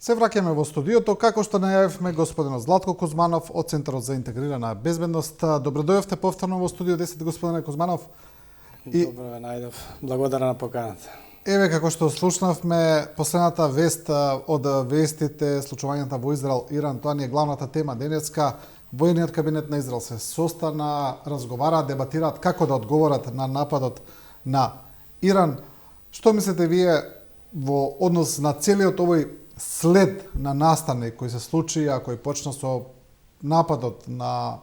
Се враќаме во студиото, како што најавивме господинот Златко Кузманов од Центарот за интегрирана безбедност. Добро дојдовте повторно во студио 10, господине Кузманов. Добро ве најдов. Благодарам на поканата. Еве, како што слушнавме, последната вест од вестите, случувањата во Израел, Иран, тоа ни е главната тема денеска. Војниот кабинет на Израел се состана, разговараат, дебатираат како да одговорат на нападот на Иран. Што мислите вие во однос на целиот овој след на настани кој се случи, а кој почна со нападот на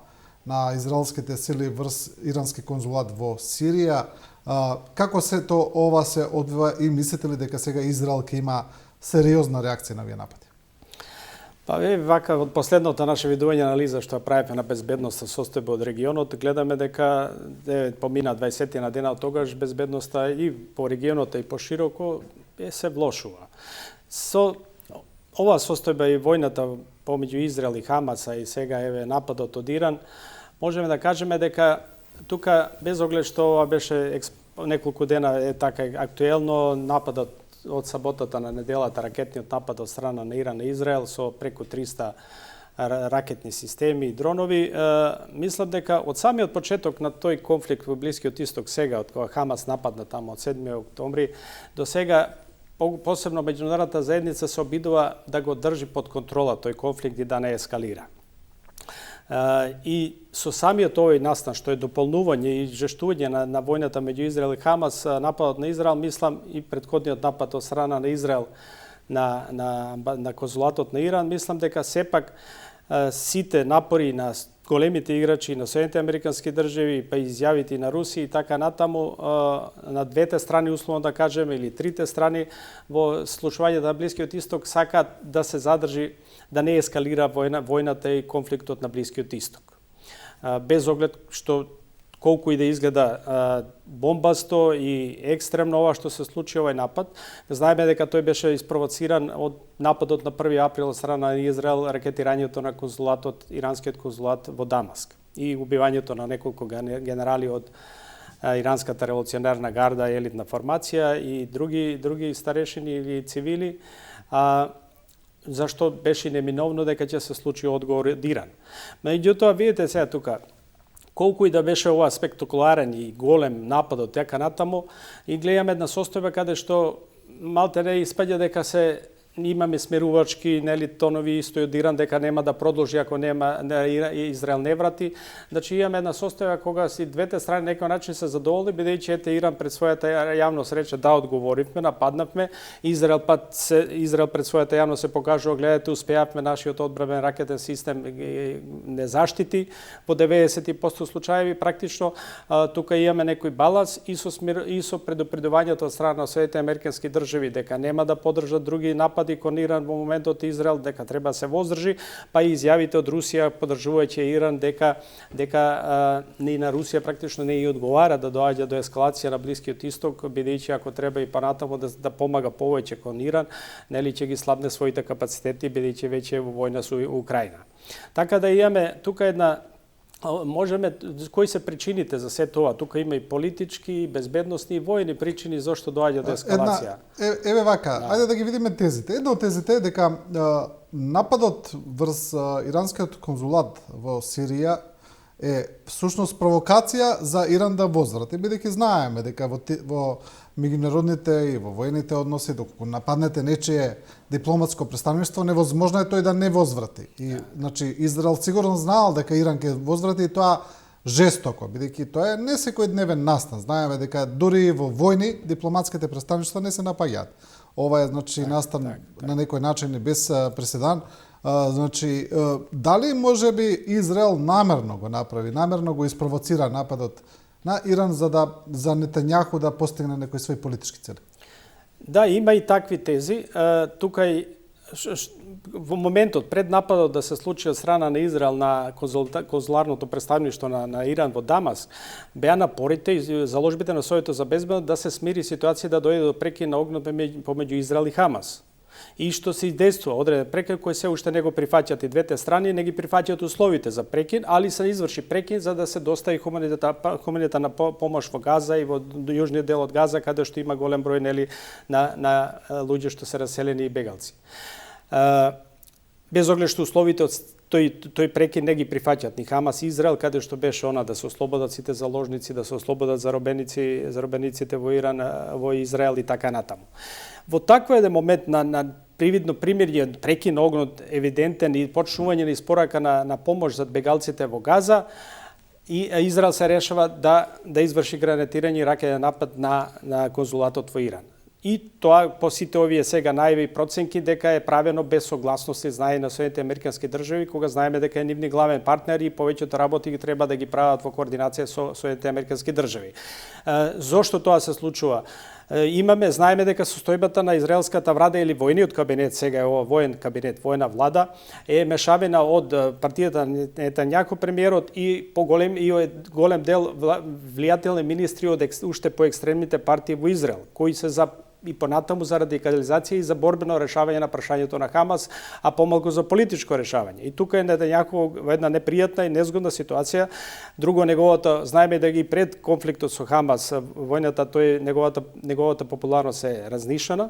израелските сили врз ирански конзулат во Сирија? Како се то ова се одвива и мислите ли дека сега Израел ќе има сериозна реакција на овие напади? Па вака од последното наше видување анализа што правиме на безбедноста состојба од регионот, гледаме дека помина 20 на дена од тогаш безбедноста и по регионот и пошироко се влошува. Со ова состојба и војната помеѓу Израел и Хамаса и сега нападот од Иран, можеме да кажеме дека тука без оглед што ова беше неколку дена така актуелно, нападот од саботата на неделата, ракетниот напад од страна на Иран на Израел со преку 300 ракетни системи и дронови, мислам дека од самиот почеток на тој конфликт во Блискиот Исток сега, од кога Хамас нападна таму од 7 октомври, до сега посебно меѓународната заедница се обидува да го држи под контрола тој конфликт и да не ескалира. И со самиот овој настан, што е дополнување и жештување на војната меѓу Израел и Хамас, нападот на Израел, мислам и претходниот напад од страна на Израел на конзулатот на Иран, мислам дека сепак сите напори на големите играчи на Соединетите американски држави, па изјавите на Русија и така натаму, на двете страни, условно да кажеме, или трите страни во случувањето на Блискиот Исток сакаат да се задржи, да не ескалира војната и конфликтот на Блискиот Исток. Без оглед што колку и да изгледа бомбасто и екстремно ова што се случи овој напад, знаеме дека тој беше испровоциран од нападот на 1 април од страна на Израел, ракетирањето на конзулатот, иранскиот конзулат во Дамаск и убивањето на неколку генерали од иранската револуционерна гарда, елитна формација и други старешини или цивили. Зашто беше неминовно дека ќе се случи одговор од Иран. Меѓутоа, видите сега тука, колку и да беше ова спектакуларен и голем напад од дека натаму, и гледаме една состојба каде што малте не испаѓа дека се имаме смерувачки, нели, тонови исто од Иран дека нема да продолжи ако нема Израел не врати. Значи имаме една состојба кога си двете страни на некој начин се задоволни, бидејќи Иран пред својата јавност рече да одговоривме, нападнавме, Израел пред својата јавност се покажува, гледате, успеавме, нашиот одбранбен ракетен систем не заштити во 90% случаеви практично. Тука имаме некој баланс и со предупредувањето од страна на Соединетите американски држави дека нема да поддржат други напади кон Иран во моментот Израел, дека треба се воздржи, па и изјавите од Русија поддржувајќи Иран дека не на Русија практично не и одговара да доаѓа до ескалација на Блискиот Исток, бидејќи ако треба и понатаму да помага повеќе кон Иран, нели ќе ги слабне своите капацитети бидејќи веќе во војна со Украина. Така да имаме тука една можеме, кои се причините за се тоа? Тука има и политички, и безбедносни, и војни причини зашто доаѓа до ескалација. Еве вака, ајде да ги видиме тезите. Една од тезите е дека нападот врз иранскиот конзулат во Сирија е всушност провокација за Иран да возврати, бидејќи знаеме дека во меѓународните и во војните односи, доколку нападнете нечие дипломатско представништво, невозможно е тој да не возврати. И значи Израел сигурно знаел дека Иран ќе возврати, и тоа жестоко, бидејќи тоа е не секојдневен настан. Знаеме дека дури во војни дипломатските представништва не се напаѓаат. Ова е значи настан на некој начин без преседан. Значи, дали можеби Израел намерно го направи, намерно го испровоцира нападот на Иран за Нетањаху да постигне некои своји политички цели? Да, има и такви тези. Тука и во моментот пред нападот да се случи од страна на Израел на конзуларното представништво на Иран во Дамаск, беа напорите и заложбите на Советот за безбедност да се смири ситуација да дојде до прекин на огнот помеѓу Израел и Хамас. И што се издействува одреден прекин кој се уште не го прифаќаат и двете страни, не ги прифаќаат условите за прекин, али се изврши прекин за да се достави хуманитарна помош во Газа и во јужниот дел од Газа, каде што има голем број на луѓе што се раселени и бегалци. без оглед што условите од тој прекин не ги прифаќаат ни Хамас и Израел, каде што беше она да се ослободат сите заложници, да се ослободат заробениците во Иран, во Израел и така натаму. Во таков еден момент на привидно примирје, прекин огнот евидентен и почнување на испорака на помош за бегалците во Газа, и Израел се решава да изврши гранатирање и ракетен напад на конзулатот во Иран. И тоа по сите овие сега најави проценки дека е правено без согласност, знае на Соединетите американски држави, кога знаеме дека е нивни главен партнер и повеќето работи ги треба да ги прават во координација со Соединетите американски држави. Зошто тоа се случува? Знаеме дека состојбата на израелската влада или војниот кабинет, сега е ова воен кабинет, војна влада, е мешавина од партијата Нетањаху премиерот и голем дел влијателни министри од уште поекстремните партии во Израел, кои се за и понатаму за радикализација и за борбено решавање на прашањето на Хамас, а помалку за политичко решавање. И тука е Нетањаху во една непријатна и незгодна ситуација. Друго, знаеме да ги пред конфликтот со Хамас, војната, неговата популарност е разнишена.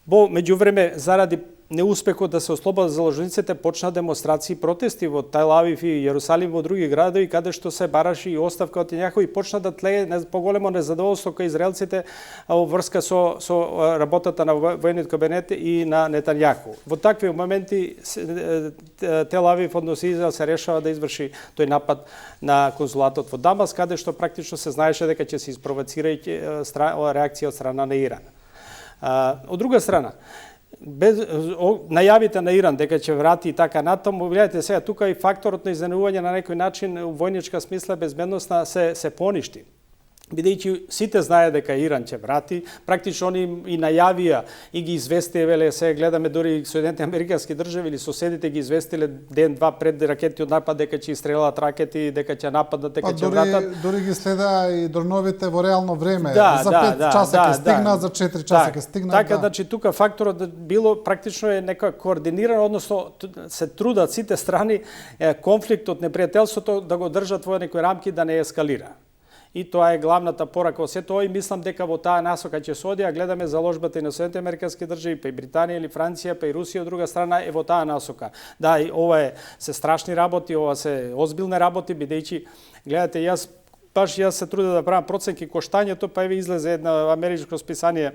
Во меѓувреме, заради неуспехот да се ослободат заложниците, почна демонстрации и протести во Тел Авив и Јерусалим, во други градови, каде што се бараше и оставка од Нетањаху и почна да тлее поголемо незадоволство кај израелците во врска со работата на војниот кабинет и на Нетањаху. Во такви моменти Тел Авив, односно Израел, се решава да изврши тој напад на конзулатот во Дамас, каде што практично се знаеше дека ќе се испровоцира реакција од страна на Иран. Од друга страна, без најавите на Иран дека ќе врати и така натаму, гледате сега тука и факторот на изненадување на некој начин во војничка смисла безбедносна се поништи. Бидејќи сите знае дека Иран ќе врати, практично они и најавија и ги известија, веле се гледаме дури Соединетите американски држави или соседите ги известиле ден-два пред ракетиот напад дека ќе истрелат ракети, дека ќе нападат, дека ќе вратат. Дури ги следа и дроновите во реално време. За 5 часа ќе стигнат, за 4 часа ќе стигнат. Така, значи тука факторот било практично е нека координирано, односно се трудат сите страни конфликтот, непријателството да го држат во некои рамки да не ескалира. И тоа е главната порака во сето ова и мислам дека во таа насока ќе се оди, а гледаме заложбата и на Соединетите американски држави, па и Британија или Франција, па и Русија од друга страна е во таа насока. Да, и ова се страшни работи, ова се озбилни работи, бидејќи гледате јас се трудев да правам проценки коштањето, па еве излезе една америчко списание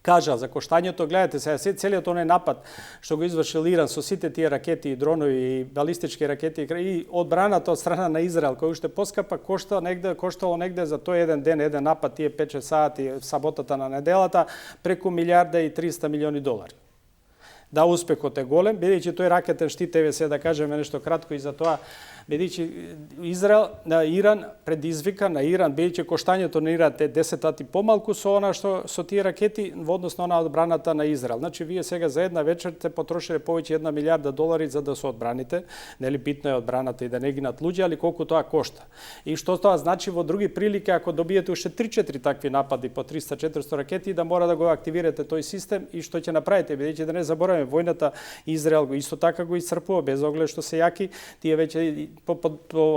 кажа за коштањето, гледате сега целиот оној напад што го извршил Иран со сите тие ракети и дронови и балистички ракети и одбраната од страна на Израел, кој уште поскапа коштало негде за тој еден ден, еден напад, тие 5-6 сати саботата на неделата, преку $1.3 милиарди. Да, успехот е голем, бидејќи тој ракетен штит, еве се да кажеме нешто кратко и за тоа, бидејќи Иран предизвика на Иран, бидејќи коштањето на Иран е 10 пати помалку со тие ракети во однос на одбраната на Израел. Значи вие сега за една вечер те потрошиле повеќе $1 милиарда за да се одбраните, нели битно е одбраната и да не гинат луѓе, али колку тоа кошта. И што тоа значи во други прилики ако добиете уште 3-4 такви напади по 300-400 ракети да мора да го активирате тој систем и што ќе направите, бидејќи да не забораваме војната Израел го исто така го исцрпува без оглед што се јаки, тие веќе по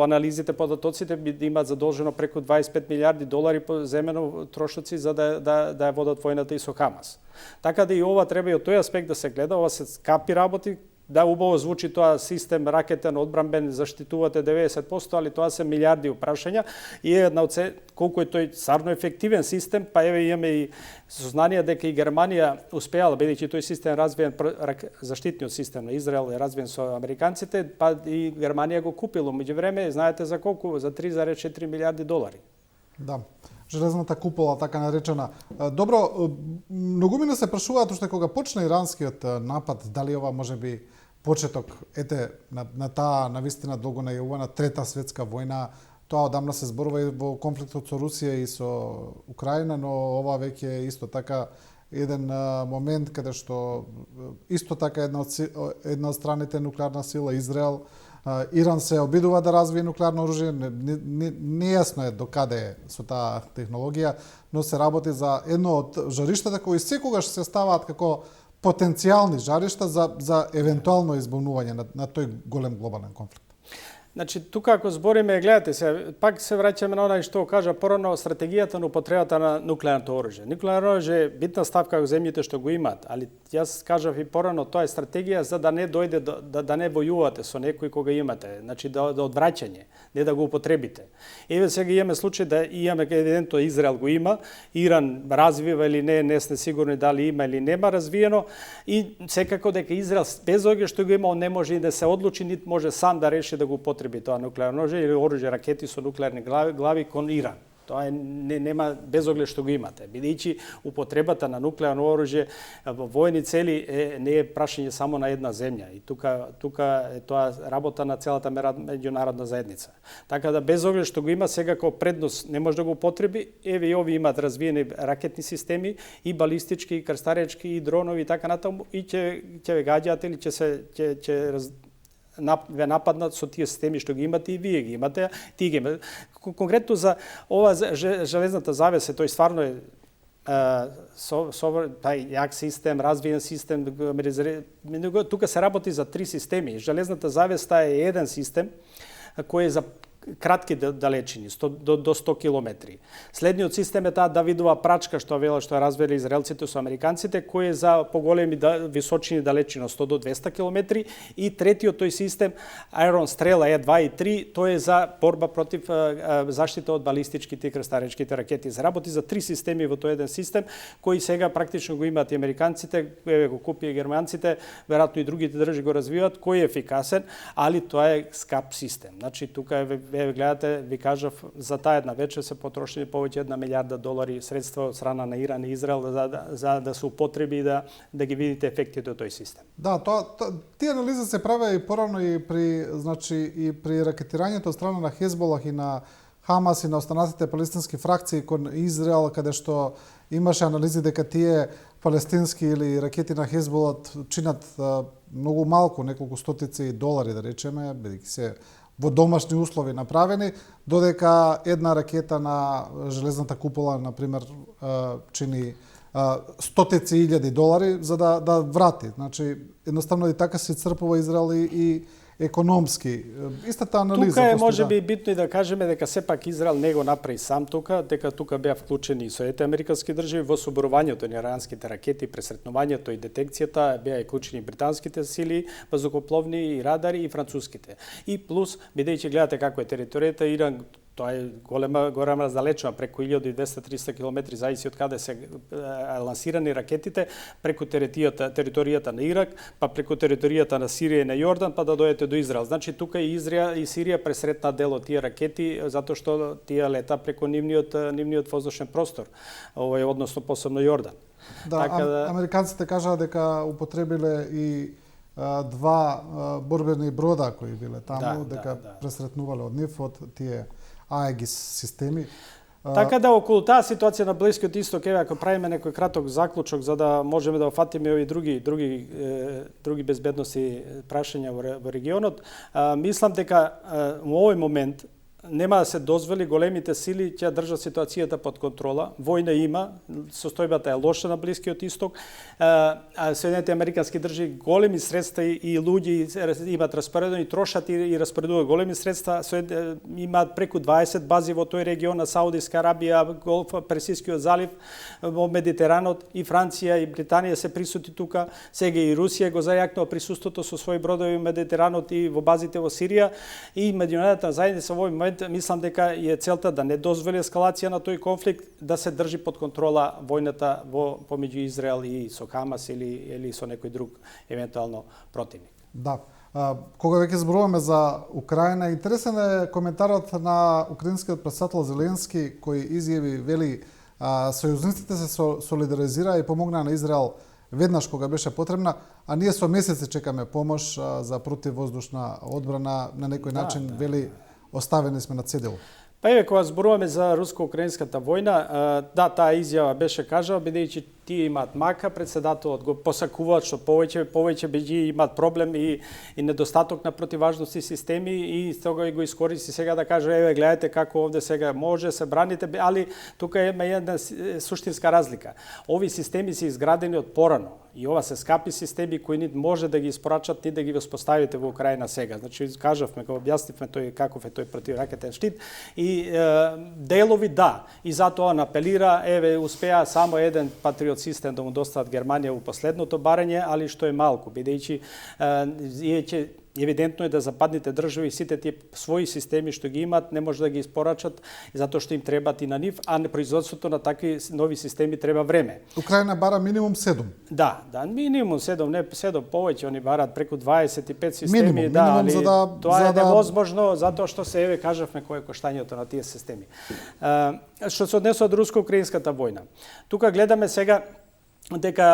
анализите, податоците имаат задолжено преку $25 милиарди по земено трошоци за да ја водат војната и со Хамас. Така да и ова треба и од тој аспект да се гледа, ова се скапи работи, да убаво звучи тоа систем ракетен одбранбен заштитувате 90%, али тоа се милиарди прашања и е една од колку е тој стварно ефективен систем, па еве имаме и сознание дека и Германија успеала, бидејќи тој систем развиен, заштитниот систем на Израел е развиен со американците, па и Германија го купила. Меѓувреме, знаете за колку? За $3,4 милиарди. Да. Железната купола, така наречена. Добро, многумина се прашуваат уште кога почна иранскиот напад, дали ова може би почеток на таа навистина долго најавувана Трета светска војна. Тоа одамна се зборува и во конфликтот со Русија и со Украина, но ова веќе е исто така еден момент каде што исто така една од страните нуклеарна сила Израел, Иран се обидува да развие нуклеарно оружје, нејасно е докаде е со таа технологија, но се работи за едно од жариштата кои секогаш се ставаат како потенцијални жаришта за евентуално избавнување на тој голем глобален конфликт. Значи, тука ако збориме, гледате се, пак се враќаме на онај што кажа порано, стратегијата на употребата на нуклеарното оружје. Нуклеарно оружје е битна ставка во земјите што го имаат, али јас кажав и порано, тоа е стратегија за да не дојде да не војувате со некој кога имате, значи да одвраќање, не да го употребите. Еве сега имаме случај да имаме евидентно Израел го има, Иран развива или не сме сигурни дали има или нема развиено и секако дека Израел без оѓе што го има, он не може и да се одлучи, нит може сам да реши да го употреби тоа нуклеарно оружје или оружје ракети со нуклеарни глави кон Иран. Тоа нема без оглед што го имате. Бидејќи употребата на нуклеарно оружје во војни цели не е прашање само на една земја. И тука е тоа работа на целата меѓународна заедница. Така да без оглед што го има сега како предност не може да го употреби, еве и ови имаат развиени ракетни системи и балистички, и крстаречки, и дронови и така натаму и ќе ве гаѓаат или ќе ве нападнат со тие системи што ги имате и вие ги имате, тие ги имате. Конкретно за ова железната завеса, тој стварно е тај јак систем, развиен систем, тука се работи за 3 системи. Железната завеса е еден систем кој е за кратки далечини, до 100 километри. Следниот систем е таа Давидова прачка што развели израелците со американците, кој е за поголеми височини далечини, 100 до 200 километри, и третиот тој систем Iron Стрела Е2 и 3, тој е за борба против заштита од балистичките и крстаречките ракети. Се работи за 3 системи во тој еден систем, кој сега практично го имаат и американците, еве го купија германците, веројатно и другите држави го развиваат, кој е ефикасен, али тоа е скап систем. Значи тука еве гледате, ви кажав, за таа една вечер се потрошени повеќе $1 милијарда средства од страна на Иран и Израел за да се употреби и да ги видите ефектите од тој систем. Да, тие анализи се правеа и порано и при ракетирањето од страна на Хезболах и на Хамас и на останатите палестински фракции кон Израел, каде што имаше анализи дека тие палестински или ракети на Хезболат чинат многу малку, неколку стотици $, да речеме, бидејќи се во домашни услови направени, додека една ракета на железната купола, например, чини стотици илјади $, за да врати. Значи, едноставно и така се црпува Израел и економски. Истата анализа. Тука е можеби битно и да кажеме дека сепак Израел не го направи сам тука, дека тука беа вклучени и Соединетите американски држави во соборувањето на иранските ракети, пресретнувањето и детекцијата, беа и вклучени британските сили, воздухопловни и радари и француските. И плюс, бидејќи гледате како е територијата, Иран тоа е голема раздалечена, преку 1200-300 километри, зависи од каде се лансирани ракетите, преку територијата на Ирак, па преку територијата на Сирија и на Јордан, па да дојдете до Израел. Значи тука и Израел и Сирија пресретна дел од тие ракети, затоа што тие лета преку нивниот воздушен простор, односно посебно Јордан. Да, американците кажаа дека употребиле и 2 борбени брода кои биле таму, дека пресретнувале од нив од тие Аегис системи. Така да околу таа ситуација на Блискиот Исток, еве ако правиме некој краток заклучок за да можеме да офатиме и други безбедности прашања во регионот, мислам дека во овој момент нема да се дозволи, големите сили ќе држат ситуацијата под контрола. Војна има, состојбата е лоша на Блискиот Исток. Соединетите американски држави големи средства и луѓе имаат распоредено и трошат и распоредуваат големи средства. Имаат преку 20 бази во тој регион на Саудиска Арабија, Голф, Персискиот залив, во Медитеранот, и Франција и Британија се присутни тука. Сега и Русија го зајакнува присуството со своји бродови во Медитеранот и во базите во Сирија, и меѓународната заедница во овој момент мислам дека е целта да не дозволи ескалација на тој конфликт, да се држи под контрола војната помеѓу Израел и со Хамас или со некој друг евентуално противник. Да. Кога веќе зборуваме за Украина, интересен е коментарот на украинскиот претседател Зеленски, кој изјави, вели, сојузниците се солидаризира и помогна на Израел веднаш кога беше потребна, а ние со месеци чекаме помош за противвоздушна одбрана, на некој начин, вели, оставени сме на цедило. Па еве, кога зборуваме за руско-украинската војна, да, таа изјава беше кажала, бидејќи тие имаат мака, председателот го посакуваат што повеќе беѓи имаат проблем и недостаток на противажности системи и тога го искористи сега да каже еве гледате како овде сега може се браните, али тука има една суштинска разлика. Ови системи се изградени од порано и ова се скапи системи кои ни може да ги испорачат, ни да ги воспоставите во Украина сега. Значи кажавме, го објаснивме тој каков е тој противракетен штит и делови да, и затоа апелира, еве успеа само еден патриот систем да му достават Германија во последното барање, али што е малку, бидејќи евидентно е да западните држави сите тие своји системи што ги имаат не може да ги испорачат затоа што им требаат и на нив, а на производството на такви нови системи треба време. Украина бара минимум 7. Да, минимум 7, не 7 повеќе, они бараат преку 25 системи, минимум, али за да, тоа е невозможно затоа што се еве кажавме кој е коштањето на тие системи. Што се однесува до руско-украинската војна. Тука гледаме сега дека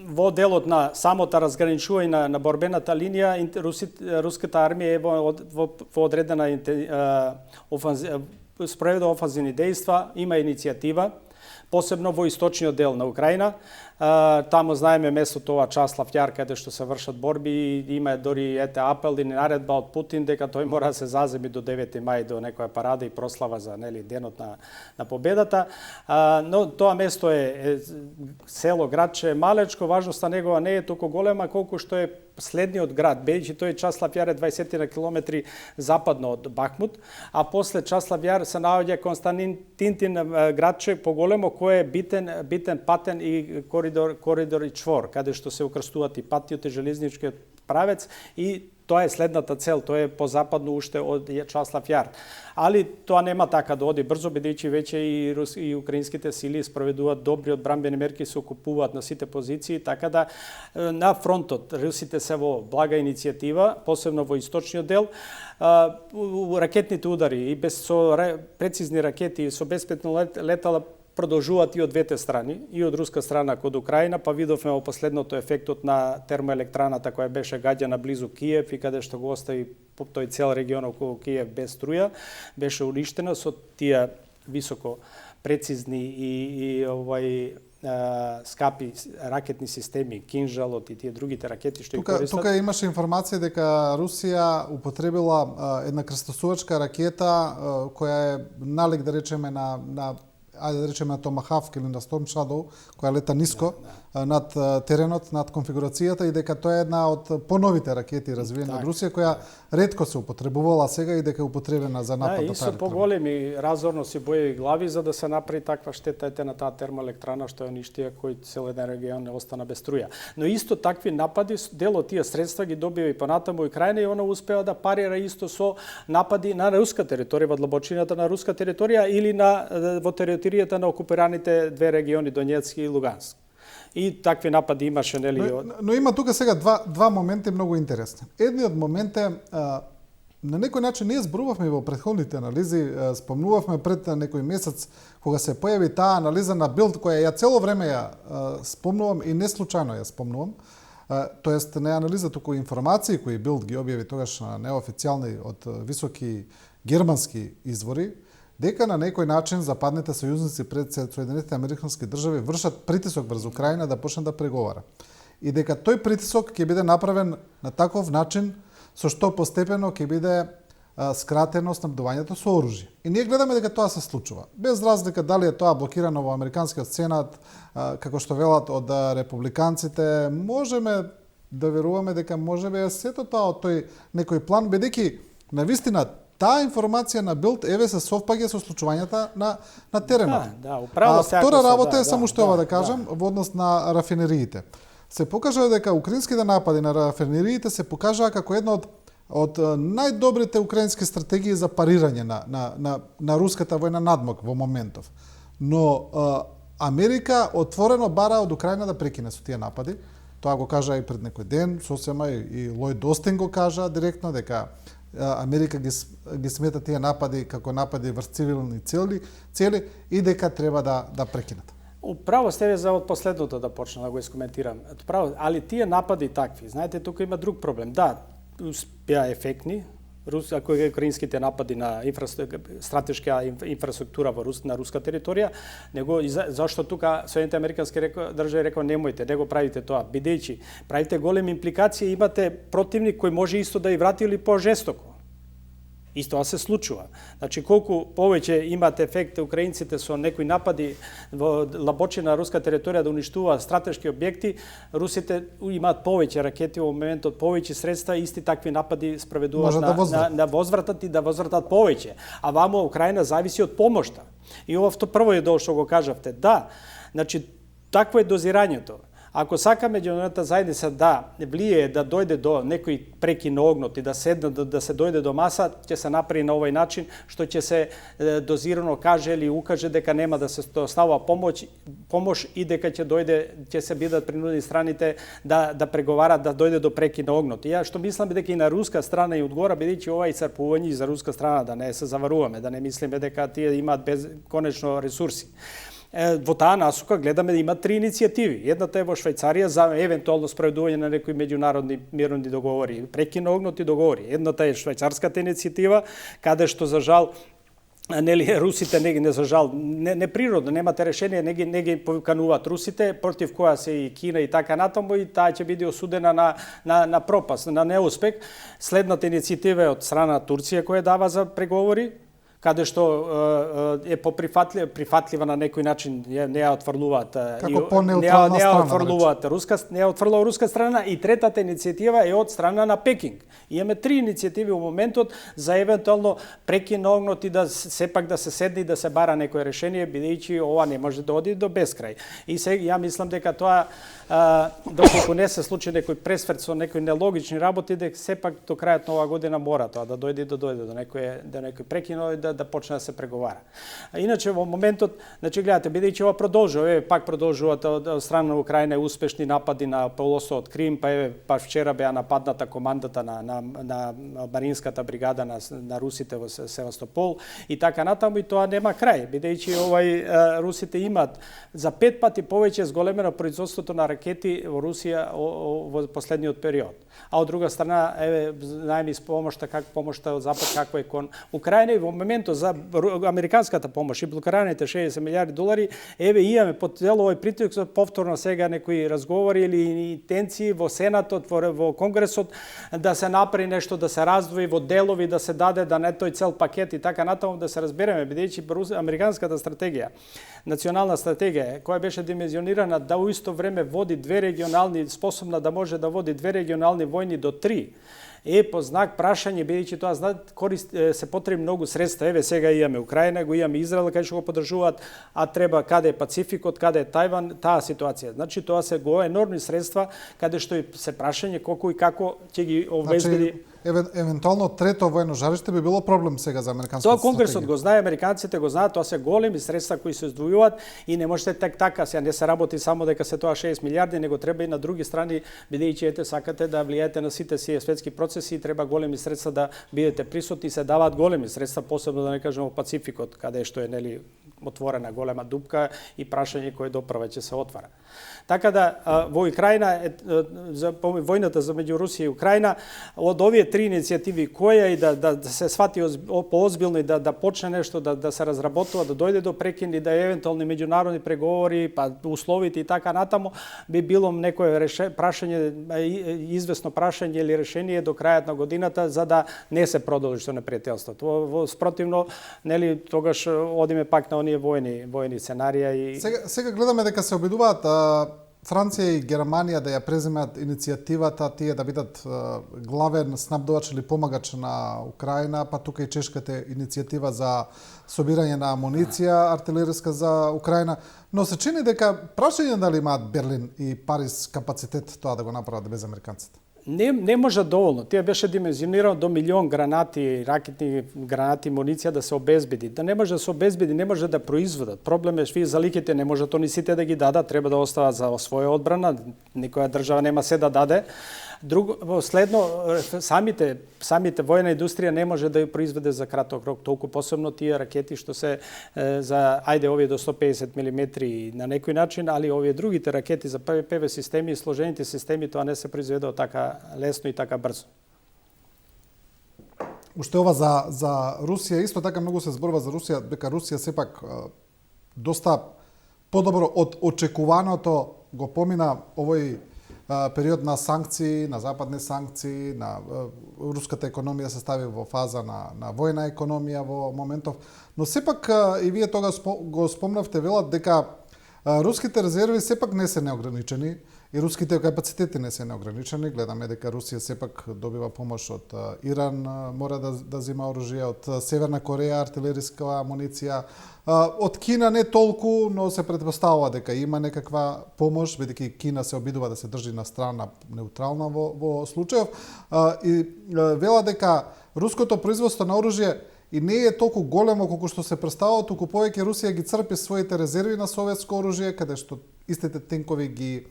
во делот на самото разграничување на борбената линија, руската армија е во одредена спроведе офанзивни дејства, има иницијатива, посебно во источниот дел на Украина. Таму знаеме местото ова Часлав Јар каде што се вршат борби и има дори апел и наредба од Путин дека тој мора да се заземи до 9 мај до некоја парада и прослава за денот на победата. Но тоа место е село, градче, малечко, важноста негова не е толку голема колку што е следниот град, бидејќи тој Часлав Јар е 20 на километри западно од Бахмут, а после Часлав Јар се наоѓа Константин градче поголемо кој е битен патен и коридор и чвор, каде што се укрстуваат и патиот и железничкиот правец и тоа е следната цел, тоа е позападно уште од Часлав Јар. Али тоа нема така да оди брзо, бидејќи веќе и украинските сили спроведуваат добри одбранбени мерки, се окупуваат на сите позиции, така да на фронтот русите се во блага иницијатива, посебно во источниот дел. Ракетните удари и со прецизни ракети со безпилотно летала продолжуваат и од двете страни, и од руска страна код Украина, па видовме во последното ефектот на термоелектраната која беше гаѓана близу Киев и каде што го остави тој цел регион околу Киев без струја, беше уништена со тие високо прецизни и скапи ракетни системи, Кинжалот и тие другите ракети што ги користат. Тука имаше информација дека Русија употребила една крстосувачка ракета која е налик да речеме на Томахавк или на Storm Shadow, која лета ниско над теренот, над конфигурацијата и дека тоа е една од поновите ракети развиени од Русија, која ретко се употребувала сега и дека е употребена за напад на таа. Поголеми разорности боеви глави за да се направи таква штета на таа термоелектрана што е уништија кој цел еден регион не остана без струја. Но исто такви напади, дел од тие средства ги добива и понатаму Украина и она успеа да парира исто со напади на руска територија, во длабочината на руска територија или во територијата на окупираните две региони Донецки и Луганск. И такви напади имаше, нели? Но има тука сега два моменти многу интересни. Едниот момент е на некој начин ние зборувавме во претходните анализи, спомнувавме пред некој месец кога се појави таа анализа на Билд која ја цело време ја спомнувам и не случајно ја спомнувам. Тоест не анализа, туку информации кои Билд ги објави тогаш неофицијални од високи германски извори, дека на некој начин западните сојузници пред Соединетите американски држави вршат притисок врз Украина да почне да преговара. И дека тој притисок ќе биде направен на таков начин со што постепено ќе биде скратено снабдувањето со оружје. И ние гледаме дека тоа се случува. Без разлика дали е тоа блокирано во американскиот сенат, како што велат од републиканците, можеме да веруваме дека можеби е сето тоа од тој некој план, бидејќи навистина таа информација на Билд еве се совпаѓа со случувањата на теренот. Втора работа е само што да кажам во однос на рафинериите. Се покажа дека украинските напади на рафинериите се покажаа како една од најдобрите украински стратегии за парирање на руската војна надмог во моментов. Но Америка отворено бара од Украина да прекине со тие напади. Тоа го кажа и пред некој ден, сосема и Лојд Остин го кажа директно дека Америка ги смета тие напади како напади врз цивилни цели и дека треба да прекинат. Управо сте за од последното да почна да го искоментирам. Право, али тие напади такви, знаете, тука има друг проблем. Да, успеа ефектни, ако е украинските напади на стратешка инфраструктура на руска територија, него зашто тука Соединените американски држави рекоа немојте, не го правите тоа, бидејќи правите големи импликации, имате противник кој може исто да и врати или по-жестоко. Исто тоа се случува. Значи, колку повеќе имат ефект украинците со некои напади во лабочина на руска територија да уништуваат стратешки објекти, русите имаат повеќе ракети во моментот, повеќе средства, исти такви напади спроведуваат на возвратат и да возвратат повеќе. А вамо Украина зависи од помошта. И овто прво е што го кажавте. Да, значи, такво е дозирањето. Ако сака меѓународната заедница да влие, да дојде до некој прекин на огнот и да седне, да се дојде до маса, ќе се направи на овој начин, што ќе се дозирано каже или укаже дека нема да се става помош и дека ќе се бидат принудени страните да преговарат, да дојде до прекин на огнот. И ја што мислам дека и на руска страна и одгора, бидејќи ова исцрпување за руска страна, да не се заваруваме, да не мислиме дека тие имаат конечно ресурси. Во таа насока гледаме да има 3 иницијативи. Едната е во Швајцарија за евентуално спроведување на некои меѓународни мировни договори, прекин на огнот и договори. Едната е швајцарската иницијатива, каде што за жал русите не за жал не природно немате решение, не ги покануваат русите, против која се и Кина и така натаму, и таа ќе биде осудена на пропаст, на неуспех. Следната иницијатива е од страна на Турција која дава за преговори, каде што е прифатлива на некој начин, не ја отфрлуваат руска страна, и третата иницијатива е од страна на Пекинг. Имаме 3 иницијативи во моментот за евентуално прекин на огнот и да сепак да се седне и да се бара некое решение, бидејќи ова не може да оди до бескрај. И сега ја мислам дека тоа доколку не се случи некој пресврт со некои нелогични работи, дека сепак до крајот на оваа година мора тоа да дојде до некој прекин да почне да се преговара. Иначе во моментот, значи гледате, бидејќи ова продолжува, пак продолжуваат од страна на Украина успешни напади на полуостровот Крим, па вчера беа нападната командата на маринската бригада на русите во Севастопол и така натаму, и тоа нема крај, бидејќи русите имаат за 5 пати повеќе зголемено производството на ракети во Русија во последниот период. А од друга страна, знаеме помошта од Запад како е кон Украина, и во моментот за американската помош и блокираните $60 милиарди, имаме под цел овој притисок повторно сега некои разговори или интенции во Сенатот, во Конгресот, да се направи нешто, да се раздвои во делови, да се даде, да не тој цел пакет и така натаму, да се разбереме, бидејќи американската стратегија, национална стратегија, која беше димензионирана да у исто време води способна да може да води 2 регионални војни до 3, е по знак прашање, бидејќи тоа се потребни многу средства. Сега имаме Украина, го имаме Израел, каде што го поддржуваат, а треба каде е Пацификот, каде е Тајван, таа ситуација. Значи тоа се енормни средства, каде што и се прашање колку и како ќе ги обезбеди. Евентуално трето воено жариште би било проблем сега за американската стратегија. Тоа Конгресот го знае, американците го знаат, тоа се големи средства кои се издвојуваат и не можете така, сега не се работи само дека се тоа 6 милиарди, него треба и на други страни, бидејќи сакате да влијаете на сите си светски процеси, треба големи средства да бидете присутни, се даваат големи средства, посебно да не кажем во Пацификот, каде што е отворена голема дупка и прашање кој доправа ќе се отвара. Така да во Украина, за војната за меѓу Русија и Украина, од овие 3 иницијативи, која и да се свати поозбилно и да почне нешто, да се разработува, да дојде до прекин и да евентуални меѓународни преговори, па условите и така натаму, би било некое прашање, известно прашање или решение до крајот на годината, за да не се продолжи со непријателството. Во спротивно, тогаш одиме пак на оние војни сценарија и Сега гледаме дека се обидуваат Франција и Германија да ја преземат иницијативата тие да бидат главен снабдувач или помагач на Украина, па тука и чешката иницијатива за собирање на амуниција артилериска за Украина, но се чини дека прашање дали имаат Берлин и Париз капацитет тоа да го направат без американците. Не може доволно. Тие беше димензионирано до 1 милион гранати, ракетни гранати, муниција да се обезбеди. Да не може да се обезбеди, не може да производат. Проблем е што за ликите не може тони сите да ги дадат, треба да остават за своја одбрана. Никоја држава нема се да даде. Следно, самите војна индустрија не може да ја произведе за краток рок, толку посебно тие ракети што се за овие до 150 мм на некој начин, али овие другите ракети за ПВ системи и сложените системи, тоа не се произведува така лесно и така брзо. уште ова за Русија, исто така многу се зборува за Русија, дека Русија сепак доста подобро од очекуваното го помина овој период на санкции, на западни санкции, на руската економија се стави во фаза на војна економија во моментов, но сепак и вие тога го спомнавте, велат дека руските резерви сепак не се неограничени и руските капацитети не се неограничени. Гледаме дека Русија сепак добива помош од Иран, мора да зема оружје, од Северна Кореја артилериска амуниција, од Кина не толку, но се претпоставува дека има некаква помош, бидејќи Кина се обидува да се држи на страна неутрална во случајов, и вела дека руското производство на оружје и не е толку големо колку што се представува, туку повеќе Русија ги црпи своите резерви на советско оружје, каде што истите тенкови ги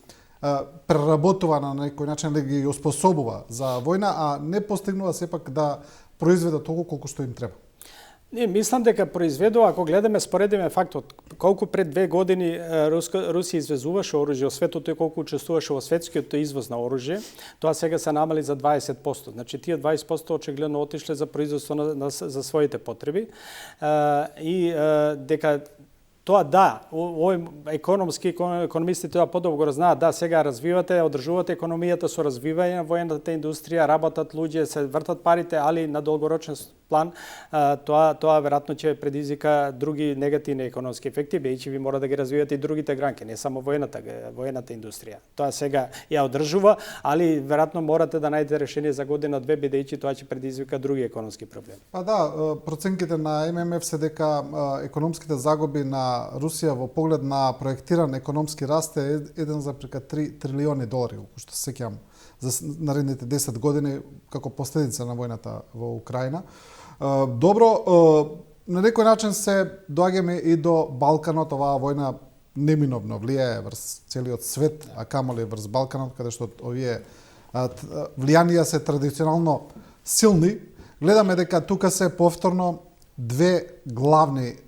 преработува на некој начин, да ги оспособува за војна, а не постигнува сепак да произведе толку колку што им треба. Не, мислам дека произведува, ако гледаме, споредиме фактот, колку пред 2 години Русија извезуваше оружје во светот и колку учествуваше во светскиот извоз на оружје, тоа сега се намали за 20%. Значи, тие 20% очигледно отишле за производство за своите потреби. И дека тоа да, овој економистите тоа подобро го знаат, да, сега развивате, одржувате економијата со развивање на воената индустрија, работат луѓе, се вртат парите, али на долгорочен план тоа веројатно ќе предизвика други негативни економски ефекти, бидејќи ви мора да ги развивате и другите гранки, не само воената индустрија. Тоа сега ја одржува, али веројатно морате да најдете решение за година-две, бидејќи тоа ќе предизвика други економски проблеми. Па да, проценките на ММФ се дека економските загуби на Русија во поглед на проектиран економски раст е 1,3 трилиони долари, колку што се сеќавам, за наредните 10 години како последица на војната во Украина. Добро, на некој начин се доаѓаме и до Балканот. Оваа војна неминовно влијае врз целиот свет, а камоли врз Балканот, каде што овие влијанија се традиционално силни. Гледаме дека тука се повторно две главни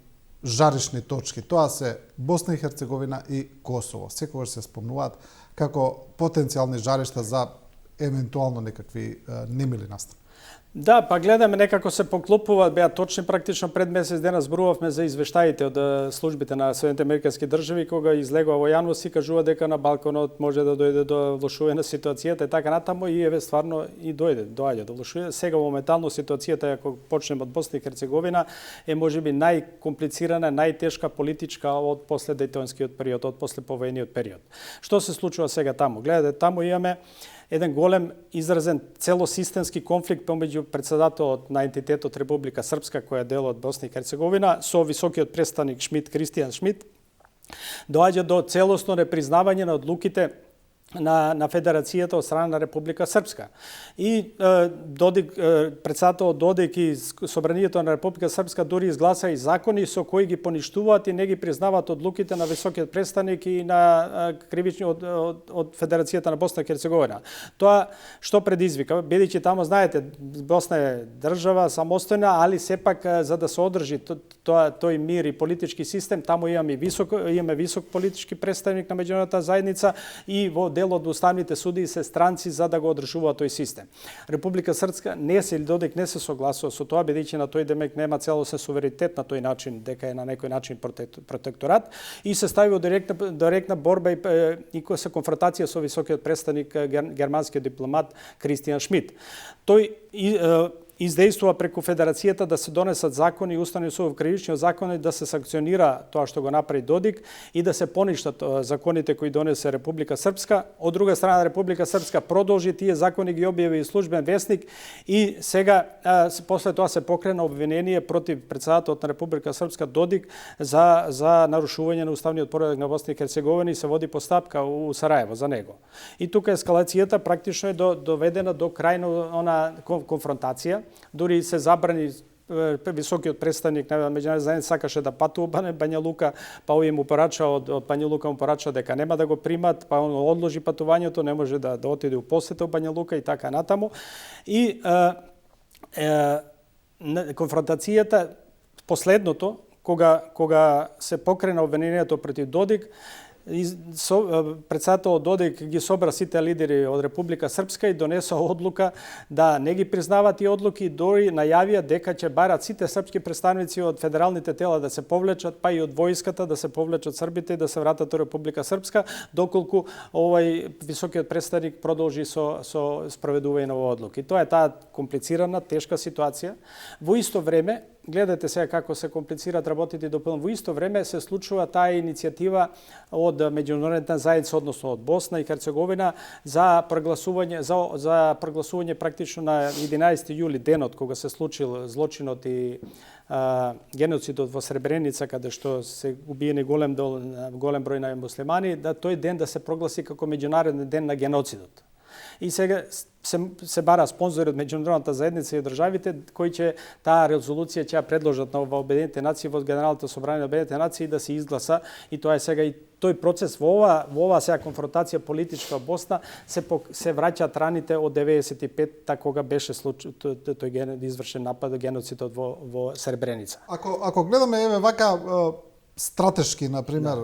жаришни точки. Тоа се Босна и Херцеговина и Косово. Секогаш се спомнуваат како потенцијални жаришта за евентуално некакви немили настани. Да, па гледаме некако се поклопува, беа точни практично пред месец дена зборувавме за извештаите од службите на Соединетите американски држави, кога излегува во јавност и кажува дека на Балканот може да дојде до влошување на ситуацијата и така натаму, и еве стварно и доаѓа до влошување. Сега моментално ситуацијата, ако почнеме од Босна и Херцеговина, е можеби најкомплицирана, најтешка политичка од после Дејтонскиот период, од после повојниот период. Што се случува сега таму? Гледате, таму имаме еден голем изразен целосистемски конфликт помеѓу председателот на ентитетот Република Српска, која е дел од Босна и Херцеговина, со високиот представник Кристијан Шмит, доаѓа до целосно непризнавање на одлуките на Федерацијата од страна на Република Српска. И Додик, председателот Додик и Собранието на Република Српска дури изгласа и закони со кои ги поништуваат и не ги признаваат одлуките на високиот представник и на кривични од Федерацијата на Босна и Херцеговина. Тоа што предизвика, бидејќи таму знаете, Босна е држава самостојна, али сепак за да се одржи тој мир и политички систем, таму имаме висок политички представник на меѓународната заедница и во дел од уставните судии се странци за да го одржуваат тој систем. Република Српска Додик не се согласува со тоа, бидејќи на тој демек нема целосен суверенитет на тој начин, дека е на некој начин протекторат, и се стави во директна борба и се конфронтација со високиот представник германскиот дипломат Кристијан Шмит. Тој издействува преку Федерацијата да се донесат закони и уставни суд кривичниот закон и да се санкционира тоа што го направи Додик и да се поништат законите кои донесе Република Српска. Од друга страна, Република Српска продолжи тие закони, ги објави и службен весник, и сега после тоа се покрена обвинение против председателот на Република Српска Додик за нарушување на уставниот поредок на Босна и Херцеговина и се води постапка у Сараево за него. И тука ескалацијата практично е доведена до крајна конфронтација. Дури се забрани, високиот представник на меѓународната заедница сакаше да патува Бања Лука, па овие му порача од Бања Лука му порача дека нема да го примат, па он одложи патувањето, не може да отиде у посета у Бања Лука и така натаму. И конфронтацијата последното, кога се покрена обвинението против Додик, председател Додик ги собра сите лидери од Република Српска и донесоа одлука да не ги признава тие одлуки, дори најавија дека ќе барат сите српски представници од федералните тела да се повлечат, па и од војската да се повлечат србите и да се вратат во Република Српска, доколку овај високиот представник продолжи со спроведување на оваа одлука. И тоа е таа комплицирана, тешка ситуација. Во исто време, гледате сега како се комплицираат работите допълно. Во исто време се случува таа иницијатива од меѓународната заедница, односно од Босна и Херцеговина, за прогласување практично на 11 јули, денот кога се случил злочинот и геноцидот во Сребреница, каде што се убиени голем број на муслимани, да тој ден да се прогласи како меѓународен ден на геноцидот. И сега се бара спонзори од меѓународната заедница и државите кои ќе таа резолуција ќе ја предложат на Обединетите нации во Генералното собрание на Обединетите нации да се изгласа, и тоа е сега и тој процес во ова сега конфронтација политичка Босна се враќаат раните од 95-та кога беше тој извршен напад, геноцидот во Сребреница. Ако гледаме еве вака стратешки, например,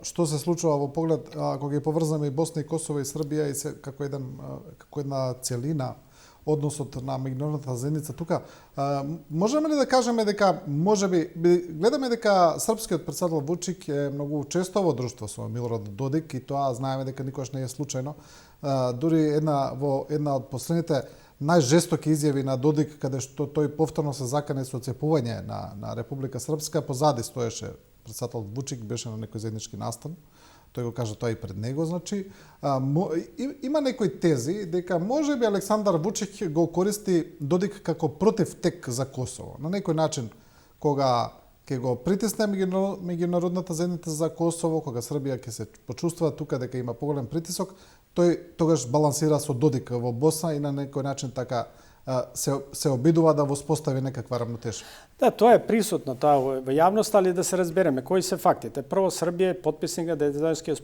што се случува во поглед, ако ги поврзаме и Босна и Косово и Србија и се, како една целина, односот на меѓународната заедница тука, можеме ли да кажеме дека можеби гледаме дека српскиот председател Вучик е многу често во друштво со Милорад Додик, и тоа знаеме дека никош не е случајно. Дури во една од последните најжестоки изјави на Додик, каде што тој повторно се закане со оцепување на Република Српска, позади стоеше председател Вучик, беше на некој заеднички настан. Тој го кажа тоа и пред него, значи. Има некои тези дека можеби Александар Вучик го користи Додик како противтек за Косово. На некој начин, кога ќе го притисне меѓународната заедница за Косово, кога Србија ќе се почувствува тука дека има поголем притисок, тој тогаш балансира со Додик во Босна и на некој начин така се обидува да воспостави некаква рамнотежа. Да, тоа е присутно во јавноста, али да се разбереме кои се фактите. Прво, Србија е потписник на Дејдонскиот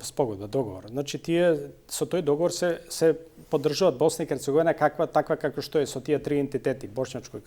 спогодба, договор. Значи, тие со тој договор се поддржуваат Босна и Херцеговина таква како што е со тие три entiteti, Бошњачко,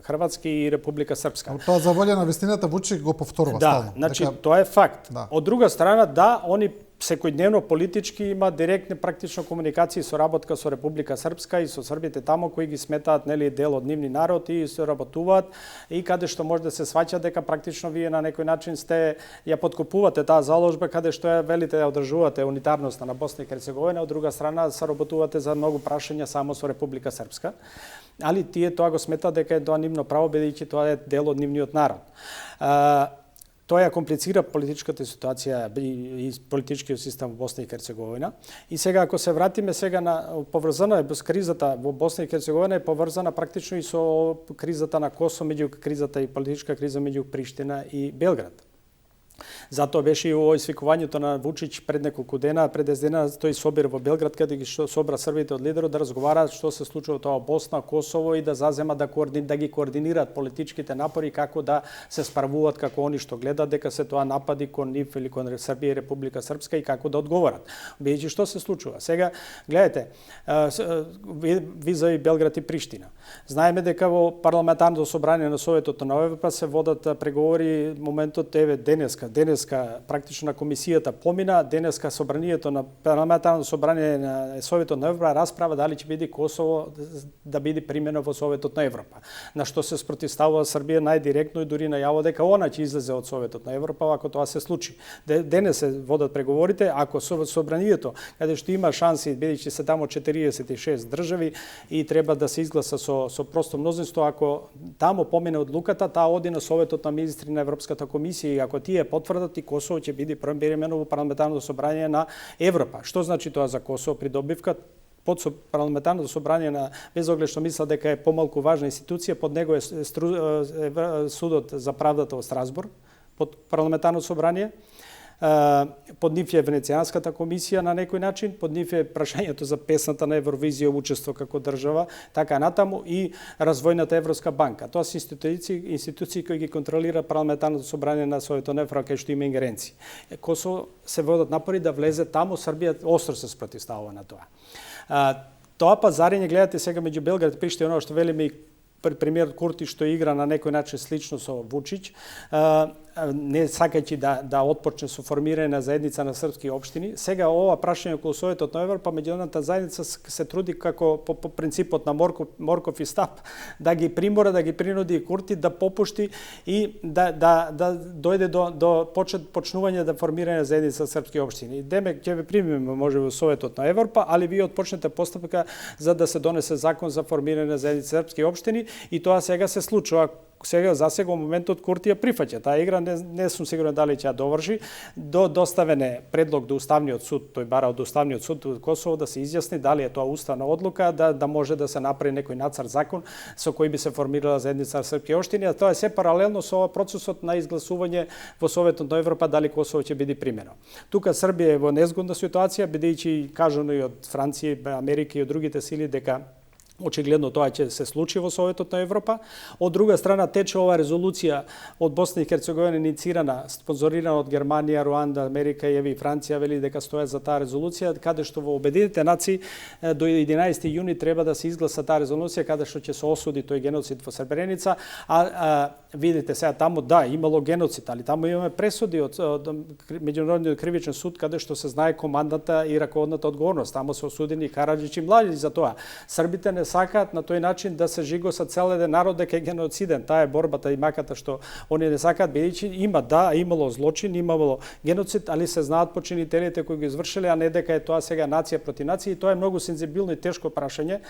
Хрватски и Република Српска. Тоа за волја на вистината Вучик го повторува стално. Да, значи тоа е факт. Да. Од друга страна, да, они секојдневно политички има директни практично комуникации со работка со Република Српска и со србите тамо кои ги сметаат нели дел од нивни народ и се работуваат, и каде што може да се сваќа дека практично вие на некој начин ја подкупувате таа заложба, каде што ја велите да одржувате унитарноста на Босна и Херцеговина, од друга страна се работувате за многу прашања само со Република Српска. Али тие тоа го сметаат дека е тоа нивно право, бидејќи тоа е дел од нивниот народ. Тоа ја комплицира политичката ситуација и политичкиот систем во Босна и Херцеговина. И сега, ако се вратиме сега на поврзана е кризата во Босна и Херцеговина, е поврзана практично и со кризата на Косово, меѓу кризата и политичка криза меѓу Приштина и Белград. Затоа беше и овој свикувањето на Вучич пред неколку дена, пред 10 дена тој собир во Белград, каде ги собра србите од лидерот да разговараат што се случува тоа во Босна, Косово и да заземат да ги координираат политичките напори како да се справуваат како они што гледаат дека се тоа напади кон нив или кон Србија и Република Српска и како да одговорат. Бидејќи што се случува? Сега гледате, визави Белград и Приштина. Знаеме дека во парламентарното собрание на Советот на Европа се водат преговори, моментот еве денеска практично на комисијата помина, денеска собранието на парламентарното собрание на Советот на Европа расправа дали ќе биде Косово да биде примено во Советот на Европа. На што се спротивставува Србија најдиректно и дури најавила дека она ќе излезе од Советот на Европа ако тоа се случи. Денес се водат преговорите, ако собранието каде што има шанси, бидејќи се тамо 46 држави и треба да се изгласа со просто мнозинство, ако тамо помине одлуката, таа оди на Советот на министри на Европската комисија и ако тие потврдат, и Косово ќе биде примено во парламентарното собрание на Европа. Што значи тоа за Косово? Придобивка под парламентарното собрание на, без оглед што мисла дека е помалку важна институција, под него е судот за правдата во Страсбург, под парламентарното собрание. Под нив е Венецијанската комисија на некој начин, под нив е прашањето за песната на Евровизија, учество како држава, така натаму и развојната Европска банка. Тоа се институции кои ги контролира парламентарното собрание на Советот на Европа, кај што има ингеренции. Косово се водат напори да влезе таму, Србија остро се спротивставува на тоа. Тоа пазарење, гледате сега меѓу Белград и Приштина, оно што велиме и премиер Курти што игра на некој начин слично со Вучич, не сакајќи да отпочне со формирање на заедница на српски општини. Сега ова прашање околу Советот на Европа, меѓународната заедница се труди како по принципот на Морков и Стап да ги примора, да ги принуди Курти да попушти и да дојде до почнување да формирање заедница на српски општини. Демек ќе ве примиме може во Советот на Европа, али вие отпочнете постапка за да се донесе закон за формирање на заедница на српски општини и тоа сега се случува. Сега засега моментот Курти ја прифаќа. Таа игра не сум сигурен дали ќе ја доврши. Доставен е предлог до Уставниот суд, тој бара од Уставниот суд од Косово да се изјасни дали е тоа уставна одлука, да може да се направи некој нацрт закон со кој би се формирала заедница на српски општини, а тоа е се паралелно со процесот на изгласување во Советот на Европа дали Косово ќе биде примено. Тука Србија е во незгодна ситуација, бидејќи кажано и од Франција, Америка и од другите сили дека очигледно тоа ќе се случи во Советот на Европа. Од друга страна тече ова резолуција од Босна и Херцеговина инициирана, спонзорирана од Германија, Руанда, Америка и Франција вели дека стојат за таа резолуција, каде што во Обединетите нации до 11 јуни треба да се изгласа таа резолуција каде што ќе се осуди тој геноцид во Сребреница. Видите сега таму имало геноцид, али таму имаме пресуди од Меѓународниот кривичен суд каде што се знае командната и раководната одговорност. Таму се осудени Караџич и Младиć за тоа. Србите не сакаат на тој начин да се жигосат цел еден народ дека е геноциден. Таа е борбата и маката што они не сакаат, бидејќи имало злочин, имало геноцид, али се знаат починителите кои го извршиле, а не дека е тоа сега нација проти нација. И тоа е многу сензибилно и тешко прашање,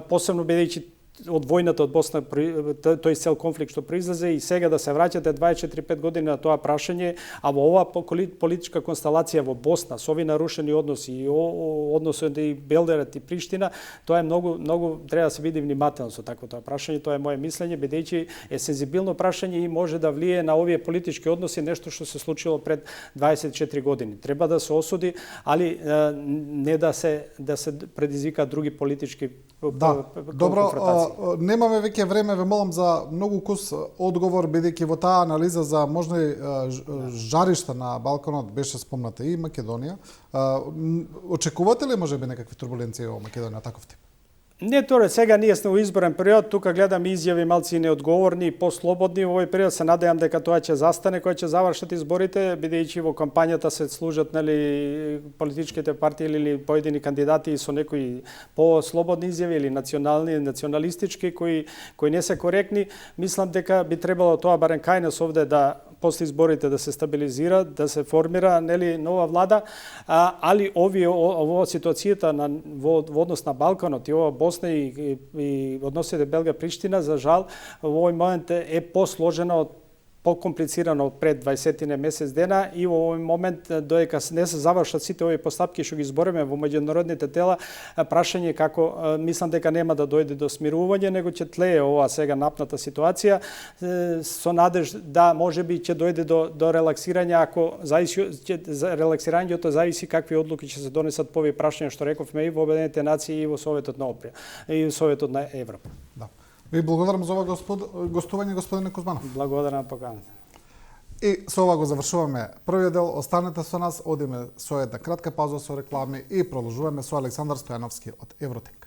посебно бидејќи од војната од Босна, тој цел конфликт што произлезе и сега да се враќате 24-5 години на тоа прашање, а во оваа политичка констелација во Босна, со ови нарушени односи и односот и Белград и Приштина, тоа е многу треба да се биде внимателно со такво тоа прашање, тоа е моје мислење, бидејќи е сензибилно прашање и може да влие на овие политички односи нешто што се случило пред 24 години. Треба да се осуди, али не да се предизвика други политички конфронтации. Немаме веќе време, ве молам за многу кус одговор, бидејќи во таа анализа за можни жаришта на Балканот беше спомната и Македонија. Очекувате ли можеби некакви турбуленции во Македонија таков тип? Не, торе, сега ние сме во изборен период, тука гледам изјави малци неодговорни и послободни. Во овој период се надејам дека тоа ќе застане, кога ќе завршат изборите, бидејќи во кампањата се служат политичките партии или поедини кандидати со некои послободни изјави или национални, националистички кои не се коректни. Мислам дека би требало тоа барем кај нас овде да после изборите да се стабилизира, да се формира нова влада, али ова ситуацијата во однос на Балканот и ова Босна и односите Белград-Приштина, за жал, во овој момент е посложена покомплицирано пред 20 месец дена и во овој момент додека не се завршат сите овие постапки што ги збориме во меѓународните тела, прашање како мислам дека нема да дојде до смирување, него ќе тлее ова сега напната ситуација со надеж да можеби ќе дојде до релаксирање, ако зависи релаксирањето зависи какви одлуки ќе се донесат по овие прашања што рековме и во Обединетите нации и во Советот на Европа. Да. Ви благодарам за ова гостување, господине Кузманов. Благодарам на поканата. И со ова го завршуваме првиот дел. Останете со нас, одиме со една кратка пауза со реклами и продолжуваме со Александар Стојановски од Евротек.